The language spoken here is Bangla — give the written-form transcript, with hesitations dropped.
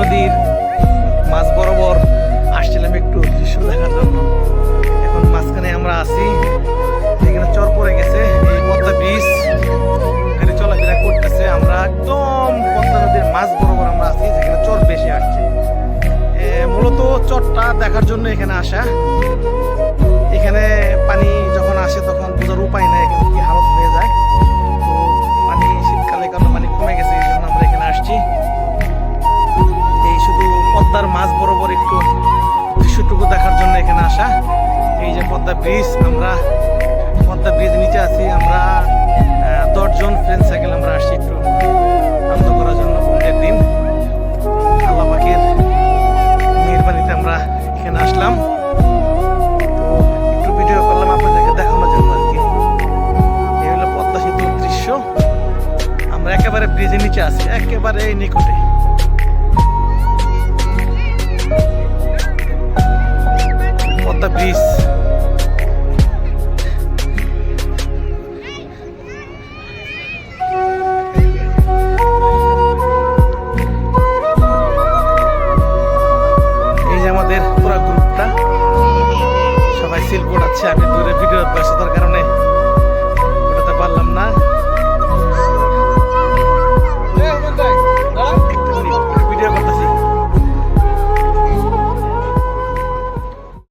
নদীর মাঝ বরাবর আসছিলাম একটু দৃশ্য দেখার জন্য। এখন মাঝখানে আমরা আছি, এখানে চর পড়ে গেছে, এই পদ্মা ব্রিজ এখানে চলাফেরা করতেছে। আমরা একদম পদ্মা নদীর মাঝ বরাবর আমরা আছি, যেখানে চর বেশি আসছে। মূলত চরটা দেখার জন্য এখানে আসা। এখানে পানি যখন আসে তখন বোঝার উপায় নেই এখানে কি হালত হয়ে যায়। তো পানি শীতকালে কারণে পানি কমে গেছে, এই জন্য আমরা এখানে আসছি। এই শুধু পদ্মার মাঝ বরাবর একটু দৃশ্যটুকু দেখার জন্য এখানে আসা। এই যে পদ্মা ব্রিজ, আমরা পদ্মা ব্রিজ নিচে আছি। আমরা 10 জন ফ্রেন্ড সাইকেল আমরা আসছি একটু আনন্দ করার জন্য। বন্ধের দিন আল্লাহ পাকের মেহেরবানিতে আমরা এখানে আসলাম। তো একটু ভিডিও করলাম আপনাদেরকে দেখানোর জন্য আর কি। এই হলো পদ্মা সেতুর দৃশ্য। আমরা একেবারে ব্রিজের নিচে আছি, একেবারে নিকটে। পদ্মা ব্রিজ আমাদের পুরো গ্রুপটা সবাই সিল কোড আছে। আমি দূরে ভিডিও ব্যস্ততার কারণে